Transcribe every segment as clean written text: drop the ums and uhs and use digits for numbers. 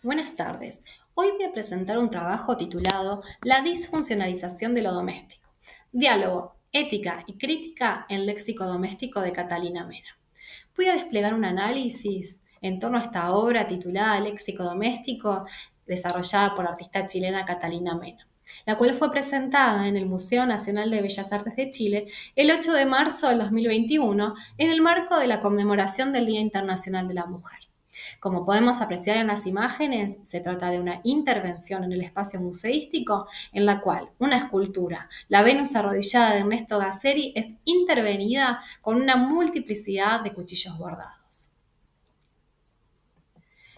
Buenas tardes. Hoy voy a presentar un trabajo titulado La disfuncionalización de lo doméstico. Diálogo, ética y crítica en léxico doméstico de Catalina Mena. Voy a desplegar un análisis en torno a esta obra titulada Léxico doméstico, desarrollada por la artista chilena Catalina Mena, la cual fue presentada en el Museo Nacional de Bellas Artes de Chile el 8 de marzo del 2021 en el marco de la conmemoración del Día Internacional de la Mujer. Como podemos apreciar en las imágenes, se trata de una intervención en el espacio museístico en la cual una escultura, la Venus arrodillada de Ernesto Gasseri, es intervenida con una multiplicidad de cuchillos bordados.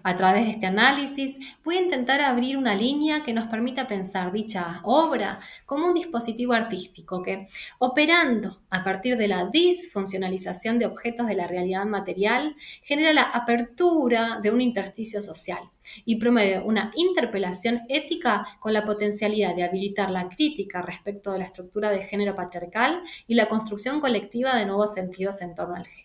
A través de este análisis voy a intentar abrir una línea que nos permita pensar dicha obra como un dispositivo artístico que, operando a partir de la disfuncionalización de objetos de la realidad material, genera la apertura de un intersticio social y promueve una interpelación ética con la potencialidad de habilitar la crítica respecto de la estructura de género patriarcal y la construcción colectiva de nuevos sentidos en torno al género.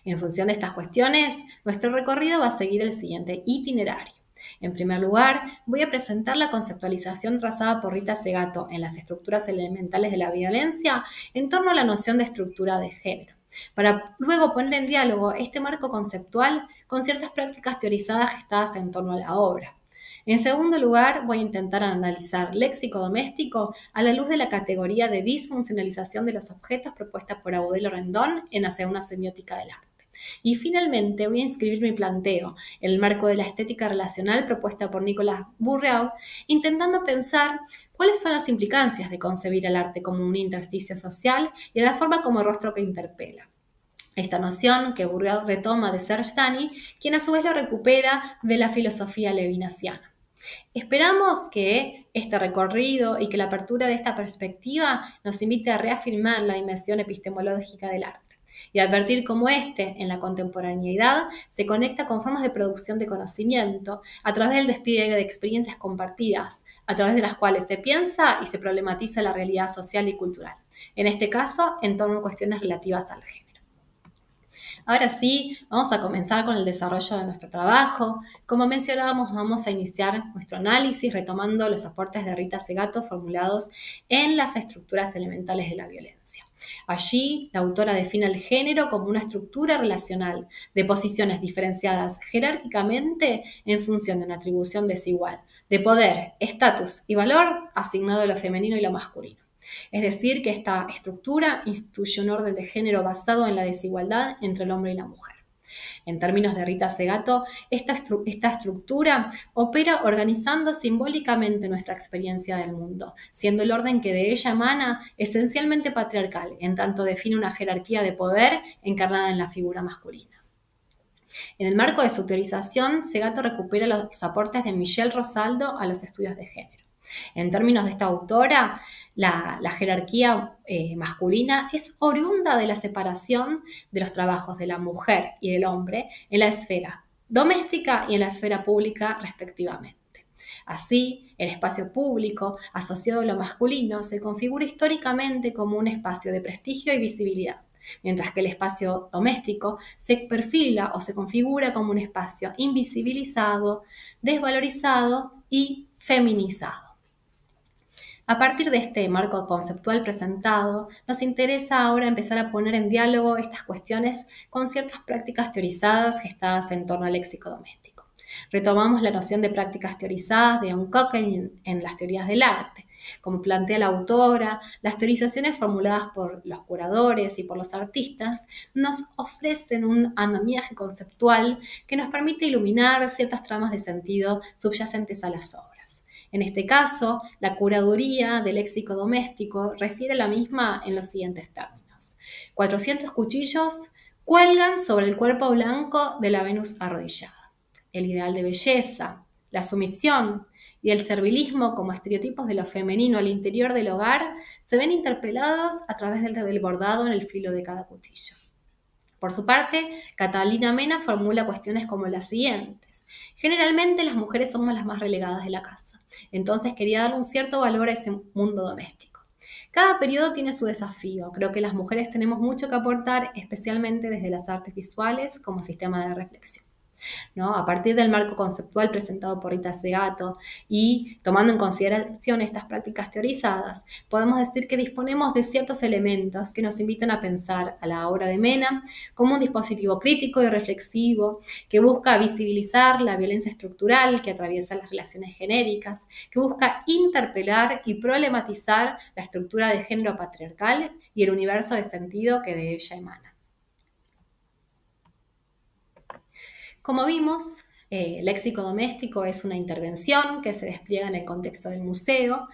En función de estas cuestiones, nuestro recorrido va a seguir el siguiente itinerario. En primer lugar, voy a presentar la conceptualización trazada por Rita Segato en las estructuras elementales de la violencia en torno a la noción de estructura de género, para luego poner en diálogo este marco conceptual con ciertas prácticas teorizadas gestadas en torno a la obra. En segundo lugar, voy a intentar analizar léxico doméstico a la luz de la categoría de disfuncionalización de los objetos propuesta por Audelo Rendón en Hacia una semiótica del arte. Y finalmente voy a inscribir mi planteo en el marco de la estética relacional propuesta por Nicolas Bourriaud, intentando pensar cuáles son las implicancias de concebir el arte como un intersticio social y la forma como rostro que interpela. Esta noción que Bourriaud retoma de Serge Tani, quien a su vez lo recupera de la filosofía levinasiana. Esperamos que este recorrido y que la apertura de esta perspectiva nos invite a reafirmar la dimensión epistemológica del arte y advertir cómo éste, en la contemporaneidad, se conecta con formas de producción de conocimiento a través del despliegue de experiencias compartidas, a través de las cuales se piensa y se problematiza la realidad social y cultural, en este caso, en torno a cuestiones relativas al género. Ahora sí, vamos a comenzar con el desarrollo de nuestro trabajo. Como mencionábamos, vamos a iniciar nuestro análisis retomando los aportes de Rita Segato formulados en las estructuras elementales de la violencia. Allí, la autora define el género como una estructura relacional de posiciones diferenciadas jerárquicamente en función de una atribución desigual, de poder, estatus y valor asignado a lo femenino y lo masculino. Es decir, que esta estructura instituye un orden de género basado en la desigualdad entre el hombre y la mujer. En términos de Rita Segato, esta estructura opera organizando simbólicamente nuestra experiencia del mundo, siendo el orden que de ella emana esencialmente patriarcal, en tanto define una jerarquía de poder encarnada en la figura masculina. En el marco de su teorización, Segato recupera los aportes de Michelle Rosaldo a los estudios de género. En términos de esta autora, la jerarquía masculina es oriunda de la separación de los trabajos de la mujer y del hombre en la esfera doméstica y en la esfera pública respectivamente. Así, el espacio público, asociado a lo masculino, se configura históricamente como un espacio de prestigio y visibilidad, mientras que el espacio doméstico se perfila o se configura como un espacio invisibilizado, desvalorizado y feminizado. A partir de este marco conceptual presentado, nos interesa ahora empezar a poner en diálogo estas cuestiones con ciertas prácticas teorizadas gestadas en torno al léxico doméstico. Retomamos la noción de prácticas teorizadas de John Cockey en las teorías del arte. Como plantea la autora, las teorizaciones formuladas por los curadores y por los artistas nos ofrecen un andamiaje conceptual que nos permite iluminar ciertas tramas de sentido subyacentes a las obras. En este caso, la curaduría del léxico doméstico refiere a la misma en los siguientes términos. 400 cuchillos cuelgan sobre el cuerpo blanco de la Venus arrodillada. El ideal de belleza, la sumisión y el servilismo como estereotipos de lo femenino al interior del hogar se ven interpelados a través del bordado en el filo de cada cuchillo. Por su parte, Catalina Mena formula cuestiones como las siguientes. Generalmente las mujeres somos las más relegadas de la casa. Entonces quería darle un cierto valor a ese mundo doméstico. Cada periodo tiene su desafío. Creo que las mujeres tenemos mucho que aportar, especialmente desde las artes visuales como sistema de reflexión. ¿no? A partir del marco conceptual presentado por Rita Segato y tomando en consideración estas prácticas teorizadas, podemos decir que disponemos de ciertos elementos que nos invitan a pensar a la obra de Mena como un dispositivo crítico y reflexivo que busca visibilizar la violencia estructural que atraviesa las relaciones genéricas, que busca interpelar y problematizar la estructura de género patriarcal y el universo de sentido que de ella emana. Como vimos, léxico doméstico es una intervención que se despliega en el contexto del museo,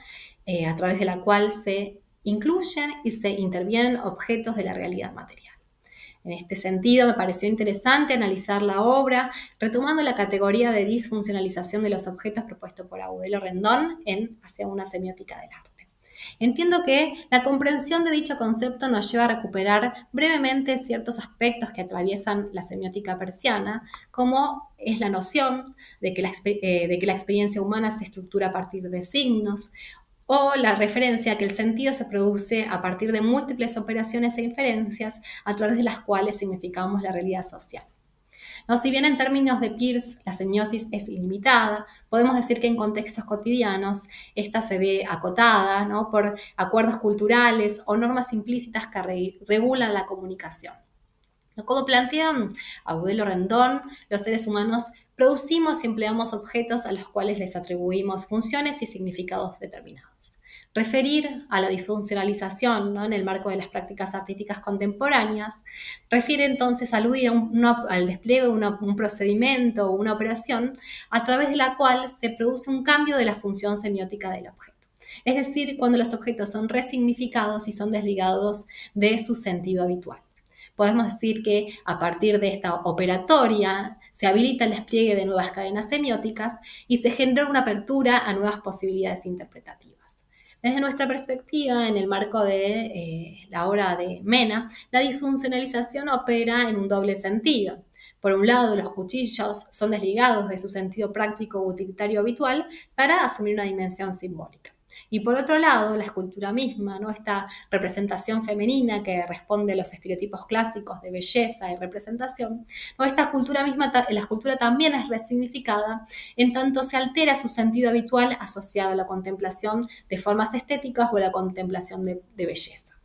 a través de la cual se incluyen y se intervienen objetos de la realidad material. En este sentido, me pareció interesante analizar la obra retomando la categoría de disfuncionalización de los objetos propuesto por Agudelo Rendón en Hacia una semiótica del arte. Entiendo que la comprensión de dicho concepto nos lleva a recuperar brevemente ciertos aspectos que atraviesan la semiótica persiana, como es la noción de que la experiencia humana se estructura a partir de signos, o la referencia a que el sentido se produce a partir de múltiples operaciones e inferencias a través de las cuales significamos la realidad social. ¿No? Si bien en términos de Peirce la semiosis es ilimitada, podemos decir que en contextos cotidianos esta se ve acotada, ¿no?, por acuerdos culturales o normas implícitas que regulan la comunicación. Como plantea Agudelo Rendón, los seres humanos producimos y empleamos objetos a los cuales les atribuimos funciones y significados determinados. Referir a la disfuncionalización, ¿no?, en el marco de las prácticas artísticas contemporáneas refiere entonces a aludir al despliegue de un procedimiento o una operación a través de la cual se produce un cambio de la función semiótica del objeto. Es decir, cuando los objetos son resignificados y son desligados de su sentido habitual. Podemos decir que a partir de esta operatoria se habilita el despliegue de nuevas cadenas semióticas y se genera una apertura a nuevas posibilidades interpretativas. Desde nuestra perspectiva, en el marco de la obra de Mena, la disfuncionalización opera en un doble sentido. Por un lado, los cuchillos son desligados de su sentido práctico o utilitario habitual para asumir una dimensión simbólica. Y por otro lado, la escultura misma, ¿no?, esta representación femenina que responde a los estereotipos clásicos de belleza y representación, ¿no?, esta escultura misma, la escultura también es resignificada en tanto se altera su sentido habitual asociado a la contemplación de formas estéticas o a la contemplación de belleza.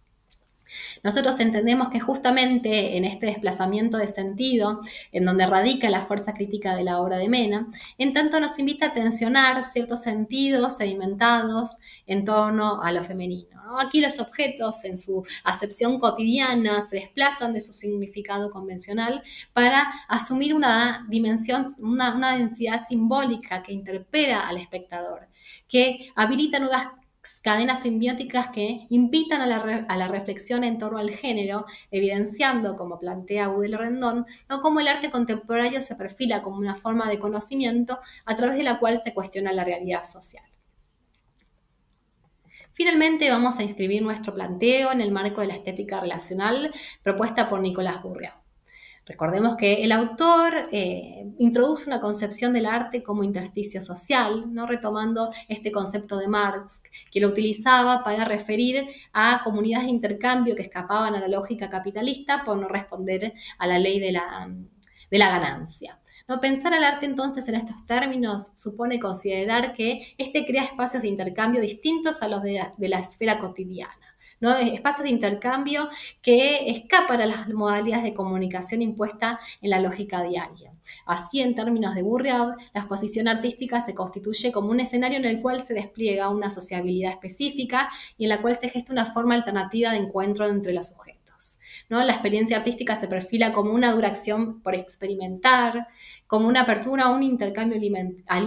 Nosotros entendemos que justamente en este desplazamiento de sentido, en donde radica la fuerza crítica de la obra de Mena, en tanto nos invita a tensionar ciertos sentidos sedimentados en torno a lo femenino, ¿no? Aquí los objetos en su acepción cotidiana se desplazan de su significado convencional para asumir una dimensión, una densidad simbólica que interpela al espectador, que habilita nuevas cadenas simbióticas que invitan a la reflexión en torno al género, evidenciando, como plantea Agudelo Rendón, ¿no?, cómo el arte contemporáneo se perfila como una forma de conocimiento a través de la cual se cuestiona la realidad social. Finalmente, vamos a inscribir nuestro planteo en el marco de la estética relacional propuesta por Nicolas Bourriaud. Recordemos que el autor introduce una concepción del arte como intersticio social, ¿no?, retomando este concepto de Marx, que lo utilizaba para referir a comunidades de intercambio que escapaban a la lógica capitalista por no responder a la ley de la ganancia. ¿No? Pensar al arte entonces en estos términos supone considerar que este crea espacios de intercambio distintos a los de la esfera cotidiana, ¿no? Espacios de intercambio que escapan a las modalidades de comunicación impuesta en la lógica diaria. Así, en términos de Bourriaud, la exposición artística se constituye como un escenario en el cual se despliega una sociabilidad específica y en la cual se gesta una forma alternativa de encuentro entre los sujetos, ¿no? La experiencia artística se perfila como una duración por experimentar, como una apertura a un intercambio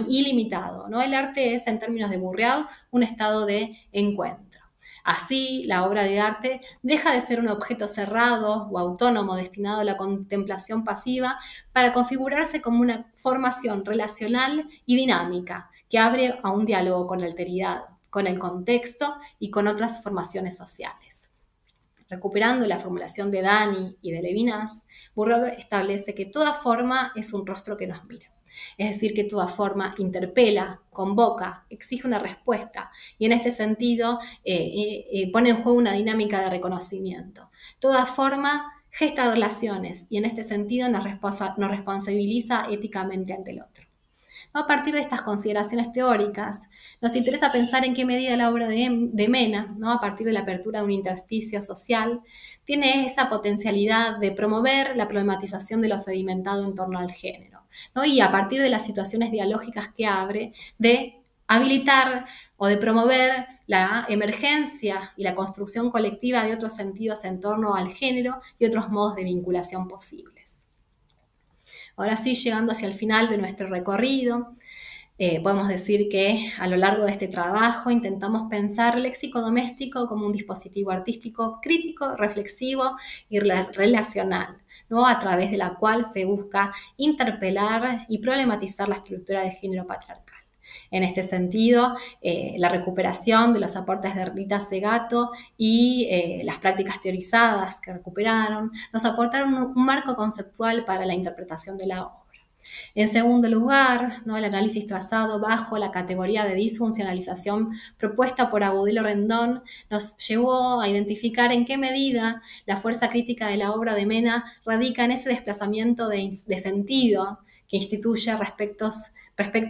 ilimitado, ¿no? El arte es, en términos de Bourriaud, un estado de encuentro. Así, la obra de arte deja de ser un objeto cerrado o autónomo destinado a la contemplación pasiva para configurarse como una formación relacional y dinámica que abre a un diálogo con la alteridad, con el contexto y con otras formaciones sociales. Recuperando la formulación de Dani y de Levinas, Bourriaud establece que toda forma es un rostro que nos mira. Es decir, que toda forma interpela, convoca, exige una respuesta y en este sentido pone en juego una dinámica de reconocimiento. Toda forma gesta relaciones y en este sentido nos responsabiliza éticamente ante el otro. A partir de estas consideraciones teóricas, nos interesa pensar en qué medida la obra de Mena, ¿no? A partir de la apertura de un intersticio social, tiene esa potencialidad de promover la problematización de lo sedimentado en torno al género, ¿no? Y a partir de las situaciones dialógicas que abre, de habilitar o de promover la emergencia y la construcción colectiva de otros sentidos en torno al género y otros modos de vinculación posibles. Ahora sí, llegando hacia el final de nuestro recorrido, podemos decir que a lo largo de este trabajo intentamos pensar el léxico doméstico como un dispositivo artístico crítico, reflexivo y relacional, ¿no? A través de la cual se busca interpelar y problematizar la estructura de género patriarcal. En este sentido, la recuperación de los aportes de Rita Segato y las prácticas teorizadas que recuperaron nos aportaron un marco conceptual para la interpretación de la obra. En segundo lugar, ¿no? El análisis trazado bajo la categoría de disfuncionalización propuesta por Agudelo Rendón nos llevó a identificar en qué medida la fuerza crítica de la obra de Mena radica en ese desplazamiento de sentido que instituye respecto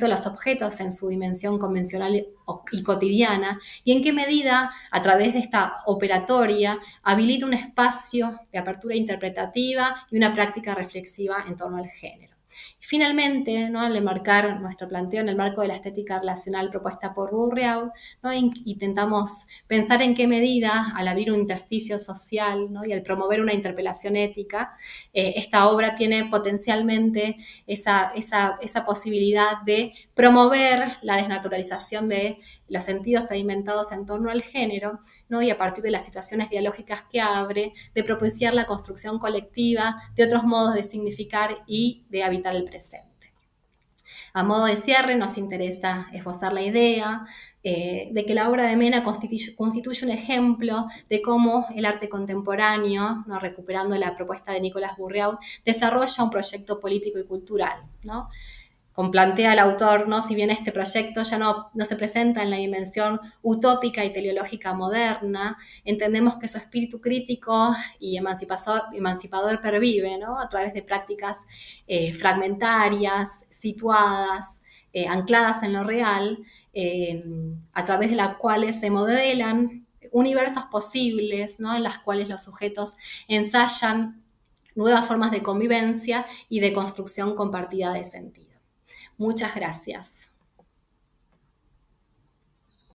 a los objetos en su dimensión convencional y cotidiana, y en qué medida, a través de esta operatoria, habilita un espacio de apertura interpretativa y una práctica reflexiva en torno al género. Finalmente, ¿no? Al enmarcar nuestro planteo en el marco de la estética relacional propuesta por Bourriaud, ¿no? Intentamos pensar en qué medida, al abrir un intersticio social, ¿no? Y al promover una interpelación ética, esta obra tiene potencialmente esa posibilidad de promover la desnaturalización de los sentidos sedimentados en torno al género, ¿no? Y a partir de las situaciones dialógicas que abre, de propiciar la construcción colectiva de otros modos de significar y de habitar el presente. A modo de cierre, nos interesa esbozar la idea de que la obra de Mena constituye un ejemplo de cómo el arte contemporáneo, ¿no? Recuperando la propuesta de Nicolas Bourriaud, desarrolla un proyecto político y cultural, ¿no? Como plantea el autor, ¿no? Si bien este proyecto ya no se presenta en la dimensión utópica y teleológica moderna, entendemos que su espíritu crítico y emancipador pervive, ¿no? A través de prácticas fragmentarias, situadas, ancladas en lo real, a través de las cuales se modelan universos posibles, ¿no? En las cuales los sujetos ensayan nuevas formas de convivencia y de construcción compartida de sentido. Muchas gracias.